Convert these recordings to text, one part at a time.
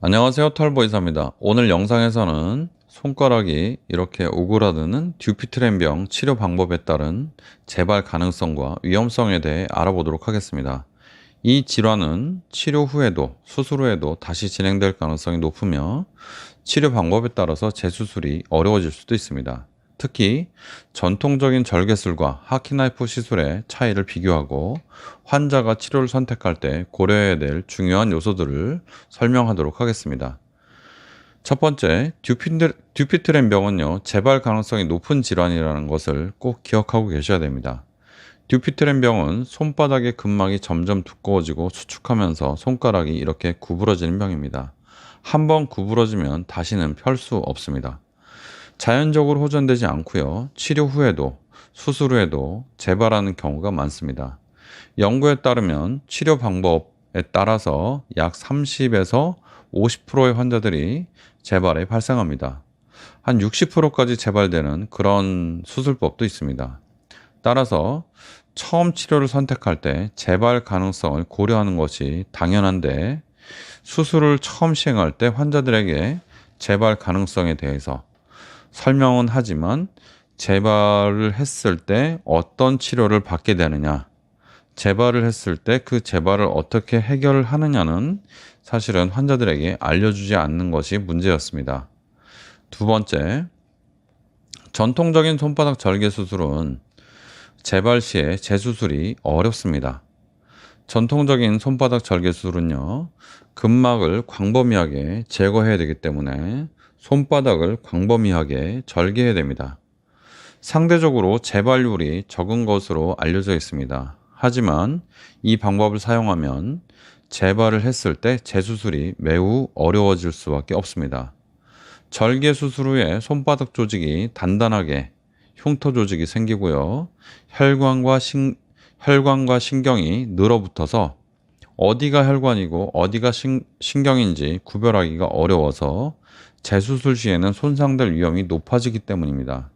안녕하세요, 털보이사입니다. 오늘 영상에서는 손가락이 이렇게 오그라드는 듀피트렌병 치료 방법에 따른 재발 가능성과 위험성에 대해 알아보도록 하겠습니다. 이 질환은 치료 후에도 수술 후에도 다시 진행될 가능성이 높으며 치료 방법에 따라서 재수술이 어려워질 수도 있습니다. 특히 전통적인 절개술과 하키나이프 시술의 차이를 비교하고 환자가 치료를 선택할 때 고려해야 될 중요한 요소들을 설명하도록 하겠습니다. 첫 번째, 듀피트렌병은요, 재발 가능성이 높은 질환이라는 것을 꼭 기억하고 계셔야 됩니다. 듀피트렌병은 손바닥의 근막이 점점 두꺼워지고 수축하면서 손가락이 이렇게 구부러지는 병입니다. 한번 구부러지면 다시는 펼 수 없습니다. 자연적으로 호전되지 않고요. 치료 후에도 수술 후에도 재발하는 경우가 많습니다. 연구에 따르면 치료 방법에 따라서 약 30에서 50%의 환자들이 재발이 발생합니다. 한 60%까지 재발되는 그런 수술법도 있습니다. 따라서 처음 치료를 선택할 때 재발 가능성을 고려하는 것이 당연한데 수술을 처음 시행할 때 환자들에게 재발 가능성에 대해서 설명은 하지만 재발을 했을 때 어떤 치료를 받게 되느냐, 재발을 했을 때 그 재발을 어떻게 해결을 하느냐는 사실은 환자들에게 알려주지 않는 것이 문제였습니다. 두 번째, 전통적인 손바닥 절개 수술은 재발 시에 재수술이 어렵습니다. 전통적인 손바닥 절개 수술은요, 근막을 광범위하게 제거해야 되기 때문에 손바닥을 광범위하게 절개해야 됩니다. 상대적으로 재발률이 적은 것으로 알려져 있습니다. 하지만 이 방법을 사용하면 재발을 했을 때 재수술이 매우 어려워질 수밖에 없습니다. 절개 수술 후에 손바닥 조직이 단단하게 흉터 조직이 생기고요. 혈관과 신경이 늘어붙어서 어디가 혈관이고 어디가 신경인지 구별하기가 어려워서 재수술 시에는 손상될 위험이 높아지기 때문입니다.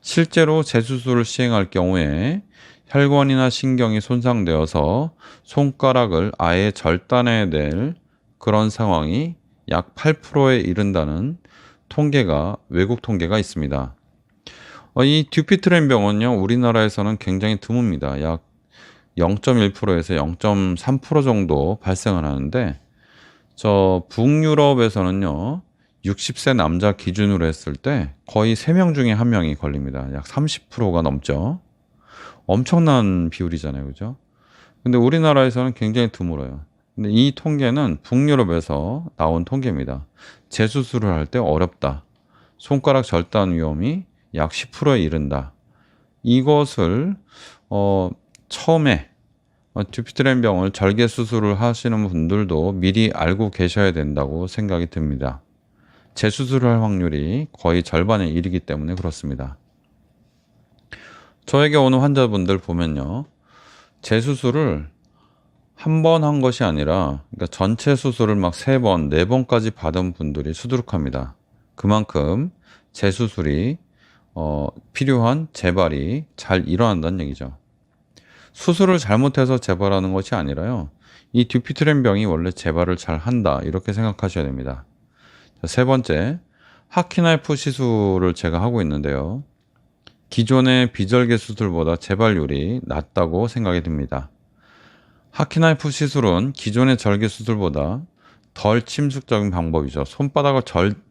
실제로 재수술을 시행할 경우에 혈관이나 신경이 손상되어서 손가락을 아예 절단해야 될 그런 상황이 약 8%에 이른다는 외국 통계가 있습니다. 이 듀피트렌병은요, 우리나라에서는 굉장히 드뭅니다. 약 0.1%에서 0.3% 정도 발생을 하는데, 북유럽에서는요, 60세 남자 기준으로 했을 때 거의 3명 중에 1명이 걸립니다. 약 30%가 넘죠. 엄청난 비율이잖아요. 그죠? 근데 우리나라에서는 굉장히 드물어요. 근데 이 통계는 북유럽에서 나온 통계입니다. 재수술을 할 때 어렵다. 손가락 절단 위험이 약 10%에 이른다. 이것을 처음에 듀피트렌병을 절개 수술을 하시는 분들도 미리 알고 계셔야 된다고 생각이 듭니다. 재수술을 할 확률이 거의 절반에 이르기 때문에 그렇습니다. 저에게 오는 환자분들 보면요, 재수술을 한 번 한 것이 아니라 그러니까 전체 수술을 막 3번, 4번까지 받은 분들이 수두룩합니다. 그만큼 재수술이 필요한 재발이 잘 일어난다는 얘기죠. 수술을 잘못해서 재발하는 것이 아니라요, 이 듀피트렌병이 원래 재발을 잘 한다 이렇게 생각하셔야 됩니다. 세 번째, 하키나이프 시술을 제가 하고 있는데요, 기존의 비절개 수술보다 재발률이 낮다고 생각이 듭니다. 하키나이프 시술은 기존의 절개 수술보다 덜 침습적인 방법이죠. 손바닥을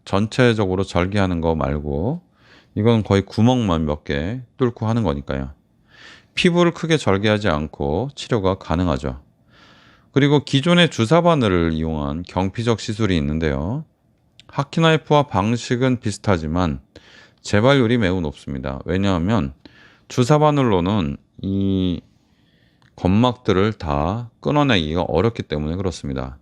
전체적으로 절개하는 거 말고 이건 거의 구멍만 몇 개 뚫고 하는 거니까요. 피부를 크게 절개하지 않고 치료가 가능하죠. 그리고 기존의 주사 바늘을 이용한 경피적 시술이 있는데요, 하키나이프와 방식은 비슷하지만 재발률이 매우 높습니다. 왜냐하면 주사 바늘로는 이 건막들을 다 끊어내기가 어렵기 때문에 그렇습니다.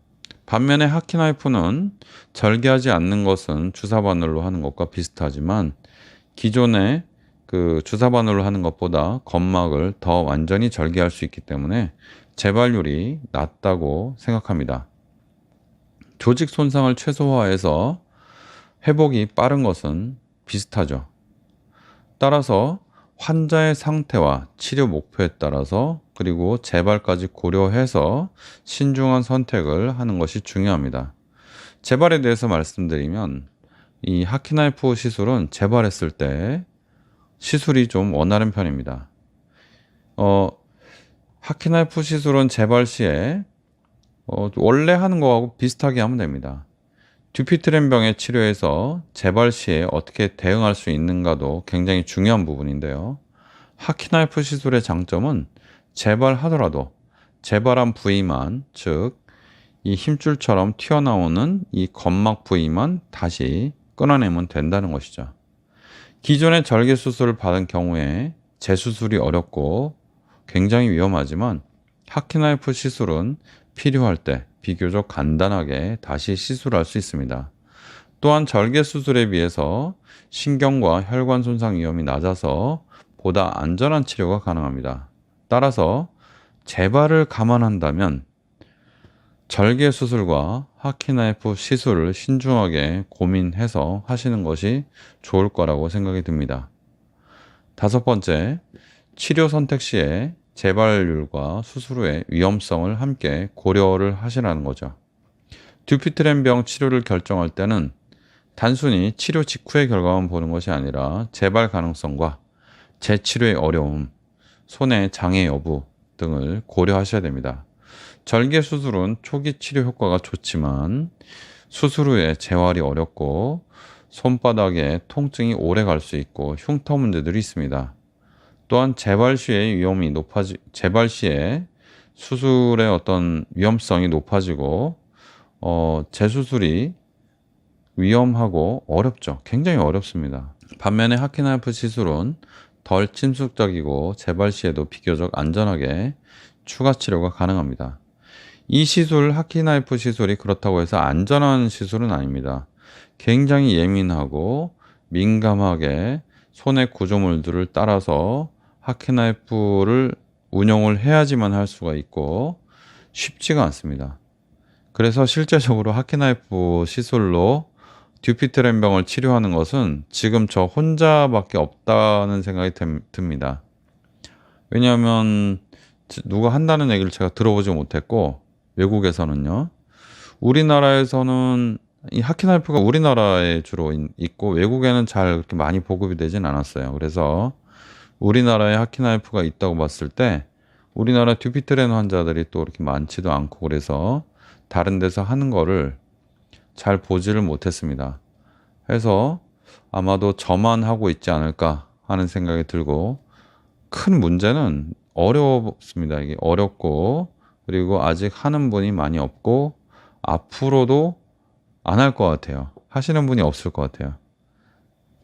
반면에 하키나이프는 절개하지 않는 것은 주사 바늘로 하는 것과 비슷하지만 기존의 그 주사 바늘로 하는 것보다 건막을 더 완전히 절개할 수 있기 때문에 재발률이 낮다고 생각합니다. 조직 손상을 최소화해서 회복이 빠른 것은 비슷하죠. 따라서 환자의 상태와 치료 목표에 따라서 그리고 재발까지 고려해서 신중한 선택을 하는 것이 중요합니다. 재발에 대해서 말씀드리면 이 하키나이프 시술은 재발했을 때 시술이 좀 원활한 편입니다. 하키나이프 시술은 재발 시에 원래 하는 거하고 비슷하게 하면 됩니다. 듀피트렌병의 치료에서 재발 시에 어떻게 대응할 수 있는가도 굉장히 중요한 부분인데요. 하키나이프 시술의 장점은 재발하더라도 재발한 부위만, 즉 이 힘줄처럼 튀어나오는 이 점막 부위만 다시 끊어내면 된다는 것이죠. 기존의 절개 수술을 받은 경우에 재수술이 어렵고 굉장히 위험하지만 하키나이프 시술은 필요할 때 비교적 간단하게 다시 시술할 수 있습니다. 또한 절개 수술에 비해서 신경과 혈관 손상 위험이 낮아서 보다 안전한 치료가 가능합니다. 따라서 재발을 감안한다면 절개 수술과 하키나이프 시술을 신중하게 고민해서 하시는 것이 좋을 거라고 생각이 듭니다. 다섯 번째, 치료 선택 시에 재발률과 수술 후의 위험성을 함께 고려를 하시라는 거죠. 듀피트렌병 치료를 결정할 때는 단순히 치료 직후의 결과만 보는 것이 아니라 재발 가능성과 재치료의 어려움, 손의 장애 여부 등을 고려하셔야 됩니다. 절개 수술은 초기 치료 효과가 좋지만 수술 후에 재활이 어렵고 손바닥에 통증이 오래 갈 수 있고 흉터 문제들이 있습니다. 또한 재발 시의 재발 시에 수술의 어떤 위험성이 높아지고 재수술이 위험하고 어렵죠. 굉장히 어렵습니다. 반면에 하키나이프 시술은 덜 침습적이고 재발 시에도 비교적 안전하게 추가 치료가 가능합니다. 이 시술, 하키나이프 시술이 그렇다고 해서 안전한 시술은 아닙니다. 굉장히 예민하고 민감하게 손의 구조물들을 따라서 하키나이프를 운용을 해야지만 할 수가 있고 쉽지가 않습니다. 그래서 실제적으로 하키나이프 시술로 듀피트렌병을 치료하는 것은 지금 저 혼자밖에 없다는 생각이 듭니다. 왜냐하면 누가 한다는 얘기를 제가 들어보지 못했고 외국에서는요. 우리나라에서는 이 하키나이프가 우리나라에 주로 있고 외국에는 잘 그렇게 많이 보급이 되진 않았어요. 그래서 우리나라에 하키나이프가 있다고 봤을 때 우리나라 듀피트렌 환자들이 또 그렇게 많지도 않고 그래서 다른 데서 하는 거를 잘 보지를 못했습니다. 그래서 아마도 저만 하고 있지 않을까 하는 생각이 들고 큰 문제는 어렵습니다. 이게 어렵고 그리고 아직 하는 분이 많이 없고 앞으로도 안 할 것 같아요. 하시는 분이 없을 것 같아요.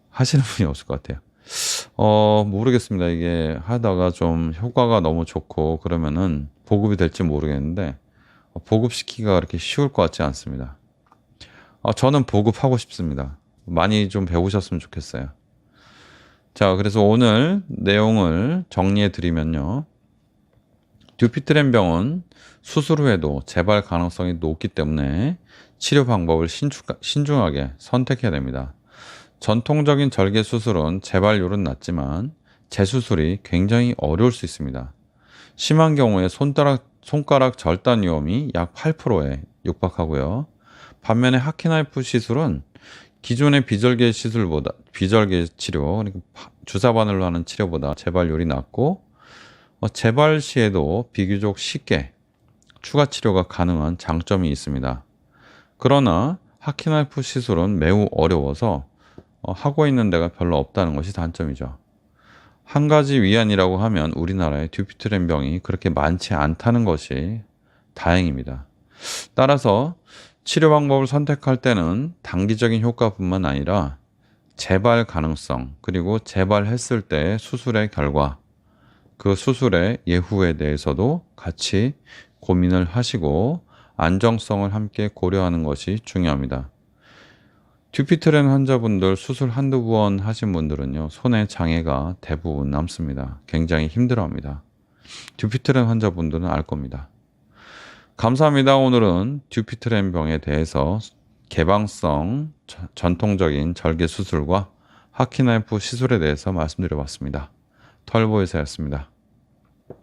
하시는 분이 없을 것 같아요. 모르겠습니다. 이게 하다가 좀 효과가 너무 좋고 그러면은 보급이 될지 모르겠는데 보급시키기가 그렇게 쉬울 것 같지 않습니다. 저는 보급하고 싶습니다. 많이 좀 배우셨으면 좋겠어요. 자, 그래서 오늘 내용을 정리해 드리면요. 듀피트렌병은 수술 후에도 재발 가능성이 높기 때문에 치료 방법을 신중하게 선택해야 됩니다. 전통적인 절개 수술은 재발률은 낮지만 재수술이 굉장히 어려울 수 있습니다. 심한 경우에 손가락 절단 위험이 약 8%에 육박하고요. 반면에 하키나이프 시술은 기존의 비절개 치료, 그러니까 주사 바늘로 하는 치료보다 재발률이 낮고 재발 시에도 비교적 쉽게 추가 치료가 가능한 장점이 있습니다. 그러나 하키나이프 시술은 매우 어려워서 하고 있는 데가 별로 없다는 것이 단점이죠. 한 가지 위안이라고 하면 우리나라에 듀피트렌병이 그렇게 많지 않다는 것이 다행입니다. 따라서 치료 방법을 선택할 때는 단기적인 효과뿐만 아니라 재발 가능성 그리고 재발했을 때 수술의 결과 그 수술의 예후에 대해서도 같이 고민을 하시고 안정성을 함께 고려하는 것이 중요합니다. 듀피트렌 환자분들 수술 한두 번 하신 분들은요, 손의 장애가 대부분 남습니다. 굉장히 힘들어합니다. 듀피트렌 환자분들은 알 겁니다. 감사합니다. 오늘은 듀피트렌병에 대해서 개방성 전통적인 절개 수술과 하키나이프 시술에 대해서 말씀드려봤습니다. 털보이사였습니다.